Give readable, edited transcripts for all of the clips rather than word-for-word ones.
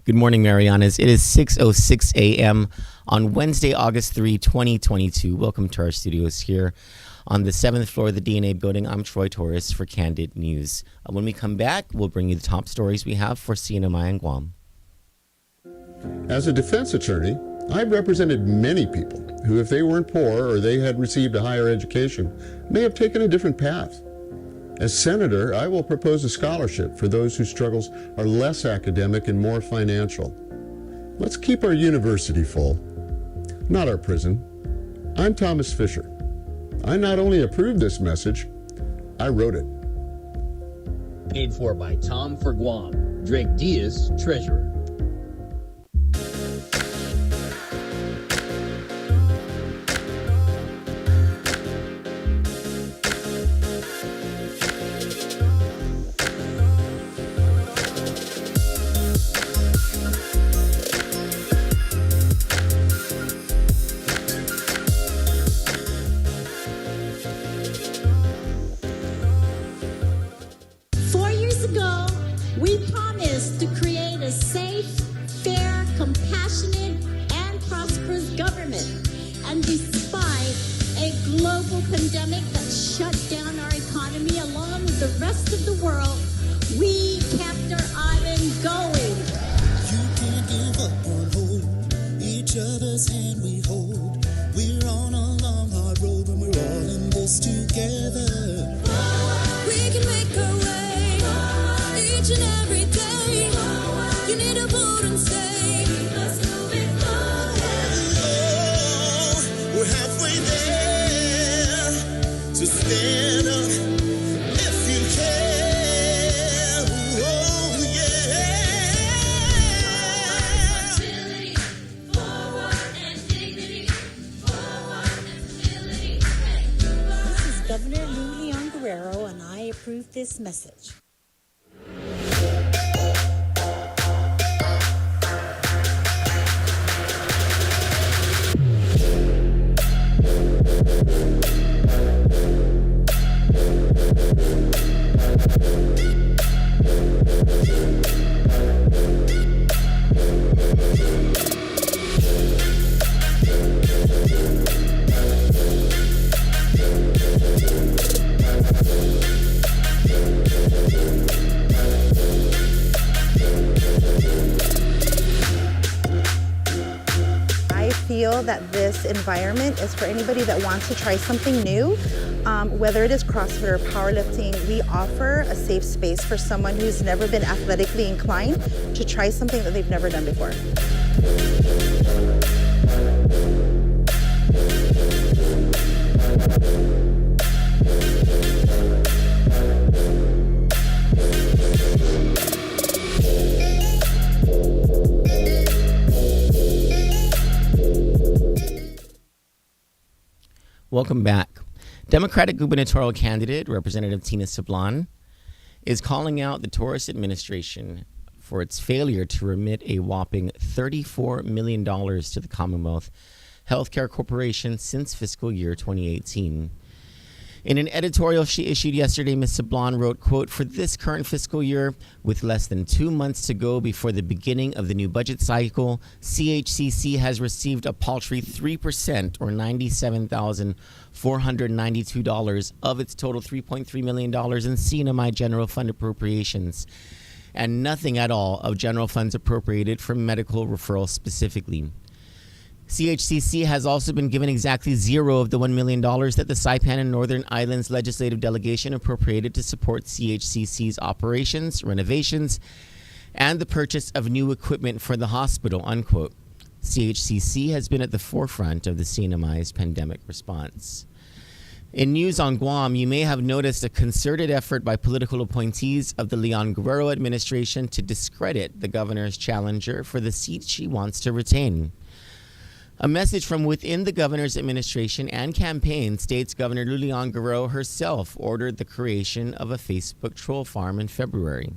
Good morning, Marianas. It is 6:06 a.m. on Wednesday, August 3, 2022. Welcome to our studios here on the 7th floor of the DNA building. I'm Troy Torres for Kandit News. When we come back, we'll bring you the top stories we have for CNMI and Guam. As a defense attorney, I've represented many people who, if they weren't poor or they had received a higher education, may have taken a different path. As senator, I will propose a scholarship for those whose struggles are less academic and more financial. Let's keep our university full, not our prison. I'm Thomas Fisher. I not only approved this message, I wrote it. Paid for by Tom for Guam, Drake Diaz, Treasurer. We promised to create a safe, fair, compassionate, and prosperous government. And despite a global pandemic that shut down our economy along with the rest of the world, we kept our island going. You can't give up on hope. Each other's hand we hold. We're on a long, hard road and we're all in this together. We can make our way. Each and every day, you need to vote and say, let's move it forward. Oh, we're halfway there, so stand up if you can. Oh, yeah. Forward and dignity, forward and civility. This is Governor Leon Guerrero, and I approve this message. Feel that this environment is for anybody that wants to try something new, whether it is CrossFit or powerlifting. We offer a safe space for someone who's never been athletically inclined to try something that they've never done before. Welcome back. Democratic gubernatorial candidate Representative Tina Sablan is calling out the Torres administration for its failure to remit a whopping $34 million to the Commonwealth Healthcare Corporation since fiscal year 2018. In an editorial she issued yesterday, Ms. Sablan wrote, quote, "For this current fiscal year, with less than 2 months to go before the beginning of the new budget cycle, CHCC has received a paltry 3% or $97,492 of its total $3.3 million in CNMI general fund appropriations, and nothing at all of general funds appropriated for medical referrals specifically. CHCC has also been given exactly zero of the $1 million that the Saipan and Northern Islands Legislative Delegation appropriated to support CHCC's operations, renovations, and the purchase of new equipment for the hospital," unquote. CHCC has been at the forefront of the CNMI's pandemic response. In news on Guam, you may have noticed a concerted effort by political appointees of the Leon Guerrero administration to discredit the governor's challenger for the seat she wants to retain. A message from within the governor's administration and campaign states Governor Leon Guerrero herself ordered the creation of a Facebook troll farm in February.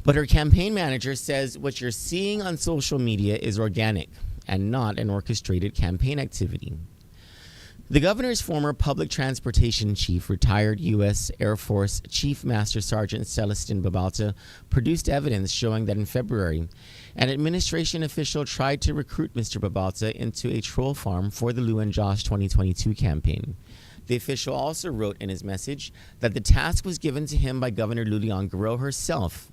But her campaign manager says what you're seeing on social media is organic and not an orchestrated campaign activity. The governor's former public transportation chief, retired U.S. Air Force Chief Master Sergeant Celestin Babalta, produced evidence showing that in February, an administration official tried to recruit Mr. Babalta into a troll farm for the Lou and Josh 2022 campaign. The official also wrote in his message that the task was given to him by Governor Lulian Guerrero herself.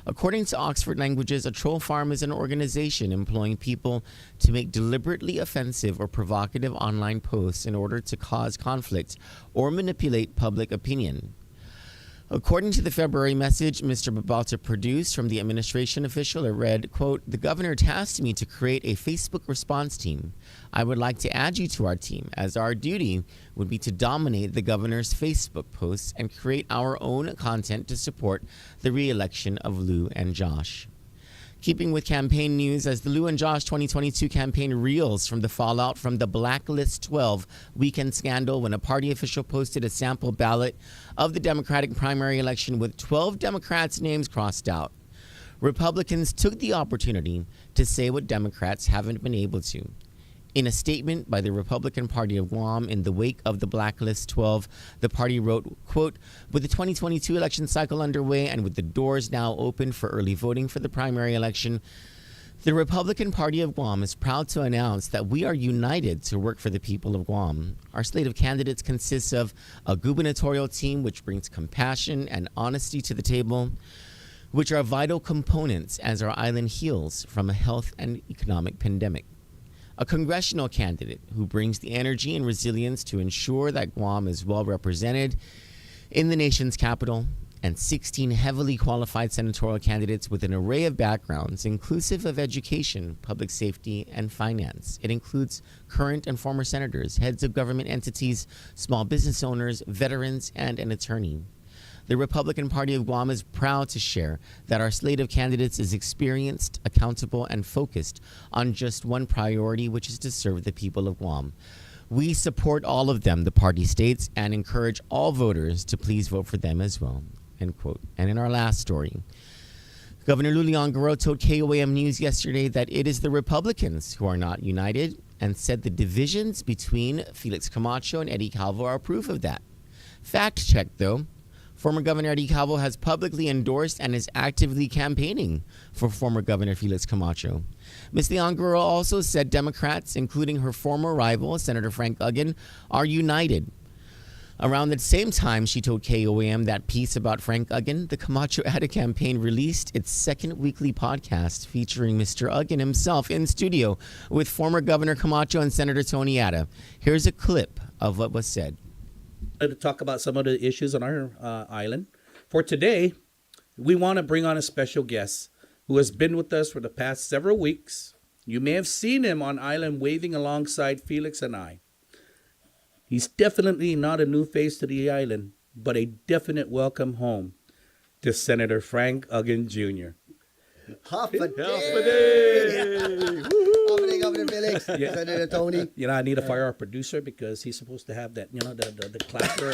According to Oxford Languages, a troll farm is an organization employing people to make deliberately offensive or provocative online posts in order to cause conflict or manipulate public opinion. According to the February message Mr. Babalta produced from the administration official, it read, quote, "The governor tasked me to create a Facebook response team. I would like to add you to our team, as our duty would be to dominate the governor's Facebook posts and create our own content to support the re-election of Lou and Josh." Keeping with campaign news, as the Lou and Josh 2022 campaign reels from the fallout from the Blacklist 12 weekend scandal when a party official posted a sample ballot of the Democratic primary election with 12 Democrats' names crossed out, Republicans took the opportunity to say what Democrats haven't been able to. In a statement by the Republican Party of Guam in the wake of the Blacklist 12, the party wrote, quote, "With the 2022 election cycle underway and with the doors now open for early voting for the primary election, the Republican Party of Guam is proud to announce that we are united to work for the people of Guam. Our slate of candidates consists of a gubernatorial team which brings compassion and honesty to the table, which are vital components as our island heals from a health and economic pandemic. A congressional candidate who brings the energy and resilience to ensure that Guam is well represented in the nation's capital, and 16 heavily qualified senatorial candidates with an array of backgrounds, inclusive of education, public safety, and finance. It includes current and former senators, heads of government entities, small business owners, veterans, and an attorney. The Republican Party of Guam is proud to share that our slate of candidates is experienced, accountable, and focused on just one priority, which is to serve the people of Guam. We support all of them," the party states, "and encourage all voters to please vote for them as well," end quote. And in our last story, Governor Lulian Guerrero told KOAM News yesterday that it is the Republicans who are not united, and said the divisions between Felix Camacho and Eddie Calvo are proof of that. Fact check, though. Former Governor Eddie Calvo has publicly endorsed and is actively campaigning for former Governor Felix Camacho. Ms. Leon Guerrero also said Democrats, including her former rival, Senator Frank Uggan, are united. Around the same time, she told KOAM that piece about Frank Uggan, the Camacho Ada campaign released its second weekly podcast featuring Mr. Uggan himself in studio with former Governor Camacho and Senator Tony Ada. Here's a clip of what was said. To talk about some of the issues on our island. For today, we want to bring on a special guest who has been with us for the past several weeks. You may have seen him on island waving alongside Felix and I. He's definitely not a new face to the island, but a definite welcome home to Senator Frank Uggan Jr. Half a day. Governor Felix, Yeah. Senator Tony. You know, I need to fire our producer because he's supposed to have that, you know, the clapper.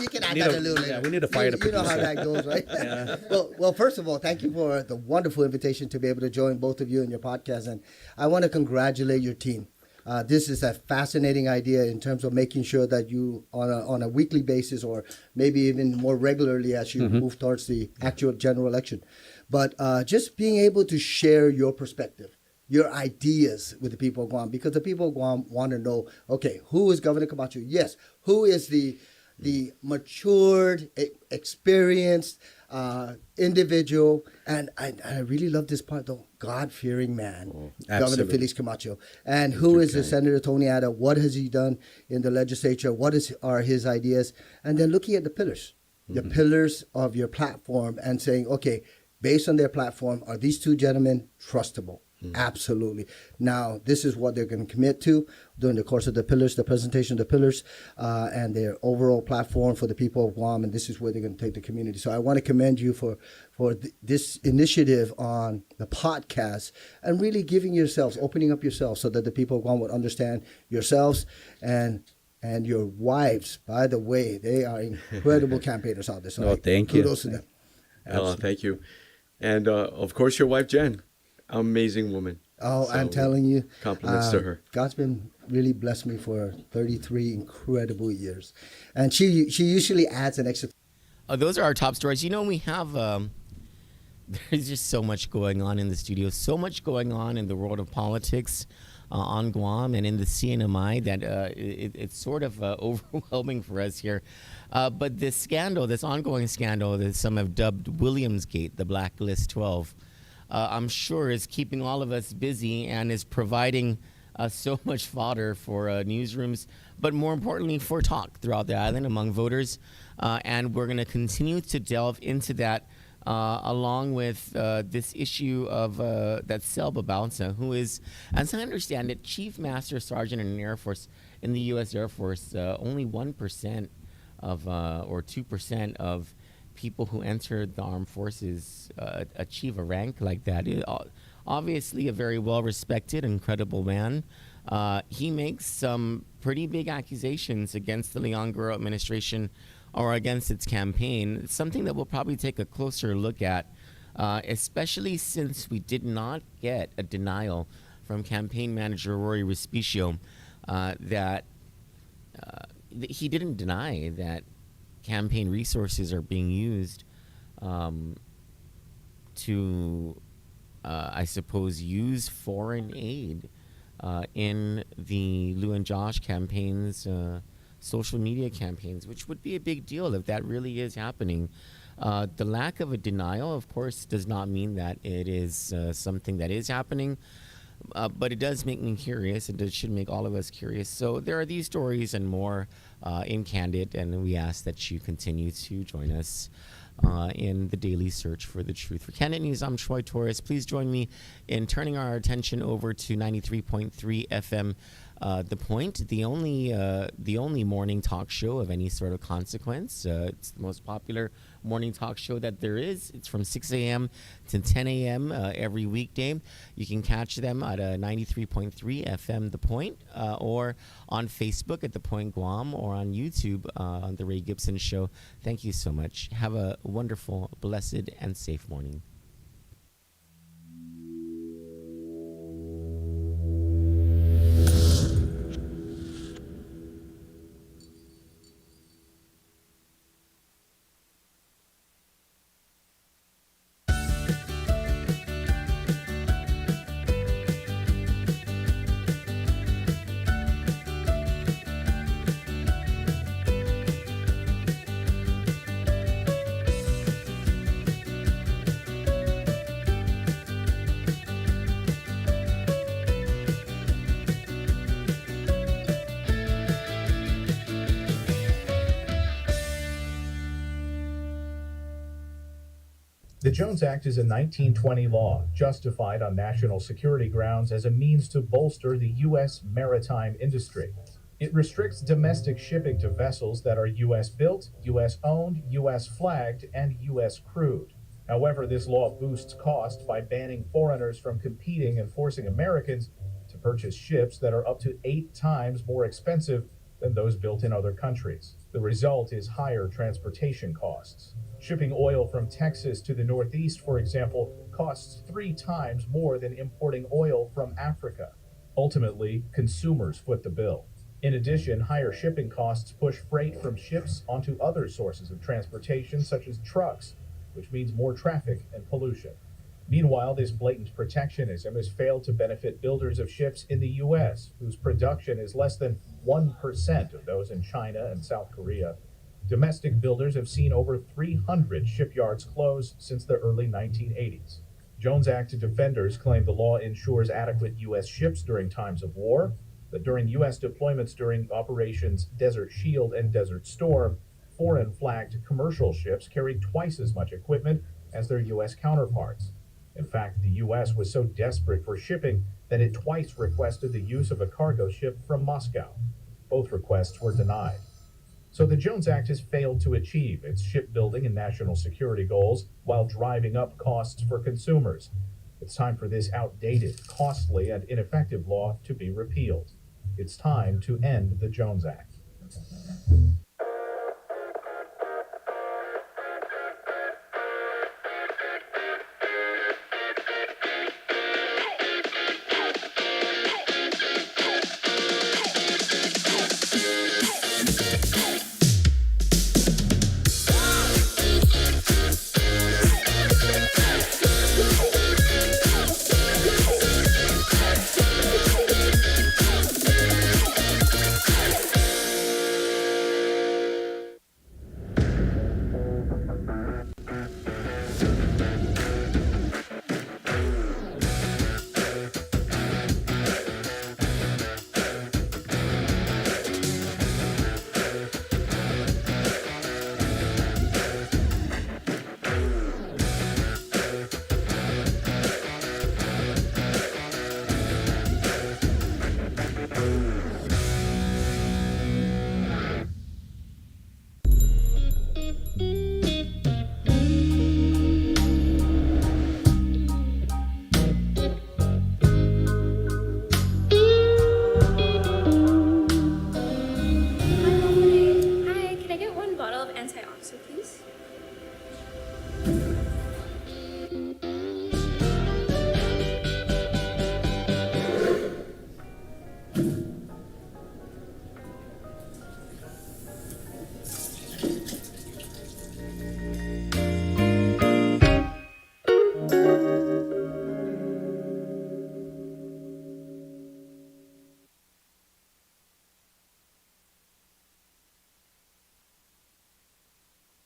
You can add Need that a- a little later. yeah, we need to fire the You know how producer. that goes, right? Yeah. Well, first of all, thank you for the wonderful invitation to be able to join both of you in your podcast. And I want to congratulate your team. This is a fascinating idea in terms of making sure that you, on a weekly basis or maybe even more regularly as you move towards the actual general election. But just being able to share your perspective, your ideas with the people of Guam, because the people of Guam want to know, okay, who is Governor Camacho? Yes, who is the matured, experienced individual, and I really love this part, though, God-fearing man, Governor absolutely. Felix Camacho. And who is the Senator Tony Ada? What has he done in the legislature? What are his ideas? And then looking at the pillars of your platform and saying, okay, based on their platform, are these two gentlemen trustable? Absolutely. Now, this is what they're going to commit to during the course of the pillars, the presentation of the pillars, and their overall platform for the people of Guam, and this is where they're going to take the community. So I want to commend you for this initiative on the podcast and really giving yourselves, opening up yourselves so that the people of Guam would understand yourselves and your wives. By the way, they are incredible campaigners out there. So Thank you. kudos to them. Thank you. And of course, your wife, Jen. Amazing woman. Oh, So, I'm telling you, compliments to her. God's been really blessed me for 33 incredible years, and she usually adds an extra. Those are our top stories. You know, we have there's just so much going on in the studio, so much going on in the world of politics on Guam and in the CNMI that it's sort of overwhelming for us here. But this scandal, this ongoing scandal that some have dubbed Williamsgate, the Blacklist 12, I'm sure is keeping all of us busy and is providing so much fodder for newsrooms, but more importantly for talk throughout the island among voters. And we're going to continue to delve into that along with this issue of that Selba Bouncer, who is, as I understand it, Chief Master Sergeant in the Air Force, in the U.S. Air Force. Only 1% of or 2% of people who enter the armed forces achieve a rank like that. Obviously, a very well-respected and credible man. He makes some pretty big accusations against the Leon Guerrero administration or against its campaign, something that we'll probably take a closer look at, especially since we did not get a denial from campaign manager Rory Respicio that he didn't deny that campaign resources are being used to, I suppose, use foreign aid in the Lou and Josh campaigns, social media campaigns, which would be a big deal if that really is happening. The lack of a denial, of course, does not mean that it is something that is happening, but it does make me curious, and it should make all of us curious. So there are these stories and more in Kandit, and we ask that you continue to join us in the daily search for the truth. For Kandit News, I'm Troy Torres. Please join me in turning our attention over to 93.3 FM. The Point, the only morning talk show of any sort of consequence. It's the most popular morning talk show that there is. It's from 6 a.m. to 10 a.m. Every weekday. You can catch them at 93.3 FM The Point, or on Facebook at The Point Guam, or on YouTube on The Ray Gibson Show. Thank you so much. Have a wonderful, blessed, and safe morning. The Jones Act is a 1920 law justified on national security grounds as a means to bolster the U.S. maritime industry. It restricts domestic shipping to vessels that are U.S. built, U.S. owned, U.S. flagged, and U.S. crewed. However, this law boosts cost by banning foreigners from competing and forcing Americans to purchase ships that are up to 8 times more expensive than those built in other countries. The result is higher transportation costs. Shipping oil from Texas to the Northeast, for example, costs 3 times more than importing oil from Africa. Ultimately, consumers foot the bill. In addition, higher shipping costs push freight from ships onto other sources of transportation, such as trucks, which means more traffic and pollution. Meanwhile, this blatant protectionism has failed to benefit builders of ships in the U.S., whose production is less than 1% of those in China and South Korea. Domestic builders have seen over 300 shipyards close since the early 1980s. Jones Act defenders claim the law ensures adequate U.S. ships during times of war, but during U.S. deployments during Operations Desert Shield and Desert Storm, foreign flagged commercial ships carried twice as much equipment as their U.S. counterparts. In fact, the U.S. was so desperate for shipping that it twice requested the use of a cargo ship from Moscow. Both requests were denied. So the Jones Act has failed to achieve its shipbuilding and national security goals while driving up costs for consumers. It's time for this outdated, costly, and ineffective law to be repealed. It's time to end the Jones Act. Bye.